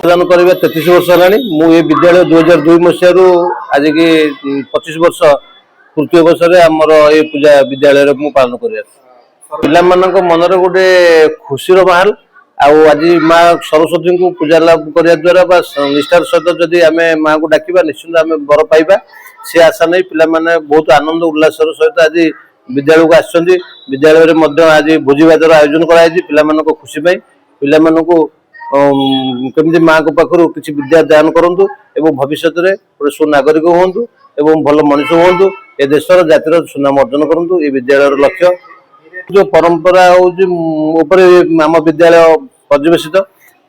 प्रदान कर 33 वर्ष है मुझे विद्यालय 2002 मसीह आज की 25 वर्ष तृतीय वर्ष आमर ये पूजा विद्यालय पालन कर पिला मनरे गोटे खुशी माहल आज माँ सरस्वती को पूजा लाभ करने द्वारा निष्ठार सहित जदि आम माँ को डाक निश्चिंत आम बर पाइबा सी आशा नहीं पिला माने बहुत आनंद उल्लास सहित आज विद्यालय को आसछन्ति विद्यालय में आज भोजी भातर आयोजन कराई पिला खुशी पिला केमती माँ को पाखु किसी विद्या दान करूँ एवं भविष्य में गोटे सुनागरिक हूँ एवं भल मनीष हूँ ए देशर जातिर सुनाम अर्जन करूँ ये विद्यालय लक्ष्य जो परंपरा आम विद्यालय पर्यवेसित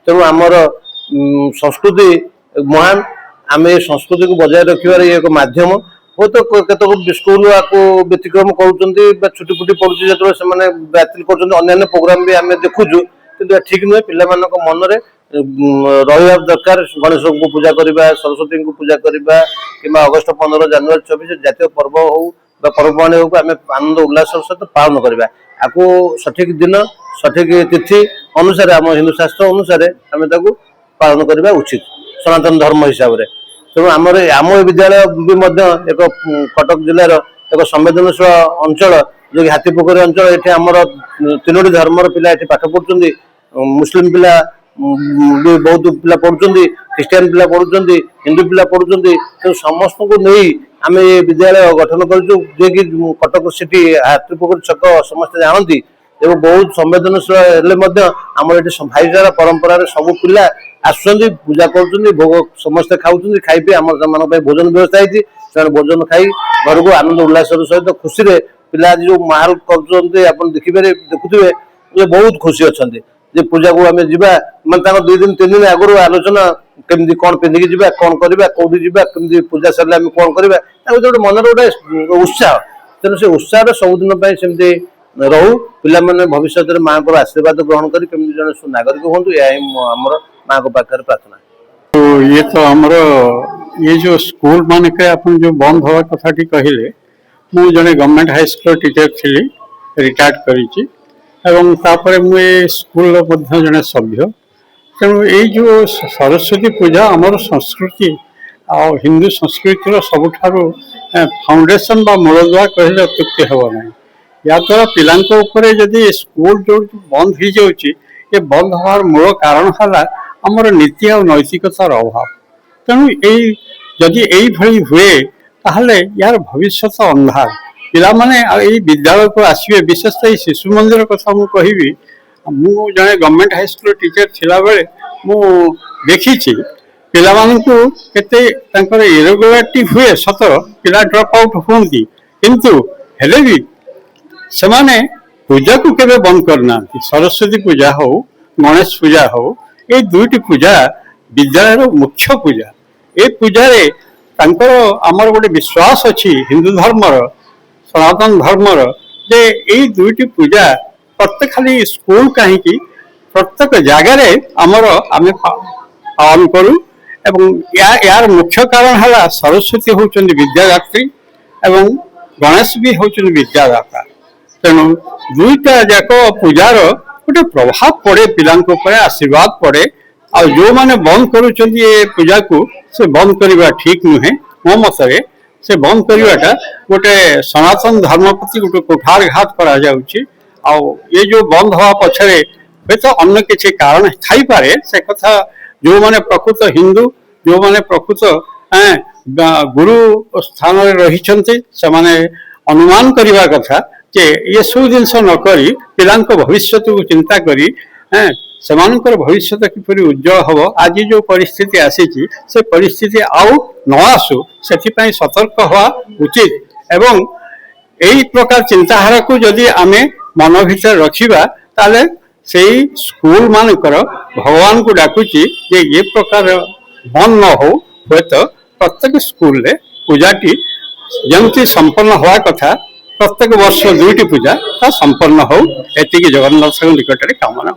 तेणु आमर संस्कृति महान आम ये संस्कृति को बजाय रखिबार एक माध्यम बहुत केतक स्कूल आपको व्यतिक्रम कर छुट्टी फुटी पड़ुची जो बातिल कर प्रोग्राम भी आम देखुचु कि ठीक नुहे पिला मनरे रहा दरकार गणेश को पूजा करवा सरस्वती को पूजा करवा कि अगस्ट 15 जनवरी 24 जातीय पर्व हो पर्वपर्वाणी हो आम आनंद उल्लास सहित पालन करवा आपको सठिक दिन सठिक तिथि अनुसार आम हिंदू शास्त्र अनुसार आम पालन करवा उचित सनातन धर्म हिसाब से तेणु आम विद्यालय भी एक कटक जिलार एक संवेदनशील अंचल जो हाथीपोखरी अंचल ये आमर 3टी धर्मर पिला पाठ पढ़ुं मुस्लिम पिला भी बहुत पिला पढ़ुं ख्रीस्टान पिला पढ़ुं हिंदू पिला पढ़ुं तेणु समस्त को नहीं आम ये विद्यालय गठन कर कटक सिटी हाथीपोखरी छक समस्त जानती एवं बहुत संवेदनशील आम ये भाईचारा परंपरा सब पिला आसुँच पूजा कर भोग समस्ते खाऊँ खाई पी आम भोजन व्यवस्था है भोजन खाई घर को आनंद उल्लास सहित खुशी पिला आज जो माहौल कर देखिपारे देखुवे ये बहुत खुशी अच्छा पूजा को आम जा मैं 2 दिन 3 दिन आगुरी आलोचना केमती कौन पिंधिकी जी कौन करवा कौटी जामी पूजा सरले कौन करवा गोटे मन गोटे उत्साह तेणु से उत्साह सबुदिन सेमती रहू पिला भविष्य में माँ को आशीर्वाद ग्रहण कर जन सुनागरिक हूँ यह आमर माँ को पाखे प्रार्थना। तो ये तो आमर ये जो स्कूल मानक जो बंद हवा कथा कहले मु जने गवर्नमेंट हाई स्कूल टीचर थी रिटायर्ड करी मुझे स्कूल जड़े सभ्य तेणु ये जो सरस्वती पूजा आमर संस्कृति आ हिंदू संस्कृतिर सबुठार फाउंडेशन बा मूलदुआ कहले अत्युक्ति हेब ना या द्वारा पिला जदि स्कूल जो बंद हो जाऊँगी ये बंद हमार मूल कारण है आमर नीति और नैतिकतार अभाव तेणु यदि यही हुए ताहले यार भविष्य अंधार पिला माने विद्यालय को आसवे विशेषतः शिशु मंदिर कथा मुझे कहि मु जड़े गवर्नमेंट हाई स्कूल टीचर थिला बेले मु देखी पिला मानकु केते इरेगुलारिटी हुए सत पिला ड्रॉप आउट होती किंतु हेले भी सेमाने पूजा को केबे बंद करना सरस्वती पूजा हो गणेश पूजा हो ये 2टी पूजा विद्यालय मुख्य पूजा ये पूजा आमर गोटे विश्वास अच्छी हिंदू धर्मर सनातन धर्मर जे यही 2टी पूजा प्रत्येक खाली स्कूल कहीं प्रत्येक जगार आमर आम पालन करूँ यार मुख्य कारण है सरस्वती होचंदी विद्यादात्री एवं गणेश भी होचंदी विद्यादाता तेणु 2टा जाक पूजार गोटे प्रभाव पड़े पिला आशीर्वाद पड़े आ जो माने बंद करुँच पूजा को से बंद करवा ठीक नुहे मो मतरे से बंद करवाटा गोटे सनातन धर्म प्रति गोटे कुठारघात करा जाउची आ ये जो बंद हवा पछरे हे तो अन्य किसी कारण थाई पारे से कथा जो माने प्रकृत हिंदू जो माने प्रकृत गुरु स्थान रही से माने अनुमान करवा कथा जे ये सब जिनस नक पिला भविष्य को चिंता करी से भविष्य किपर उज्जवल हम आज जो परिस्थिति आसी से परिस्थिति आउ न आसु से सतर्क हवा उचित एवं यही प्रकार चिंताधारा को जदि आम मन भीतर रखा ताले से स्कूल मानकर भगवान को डाकुची ये प्रकार बंद न हो तो प्रत्येक स्कूल रे पूजाटी जमती संपन्न हवा कथा प्रत्येक वर्ष 2टी पूजा संपन्न हो एति जगन्नाथ निकट कामना।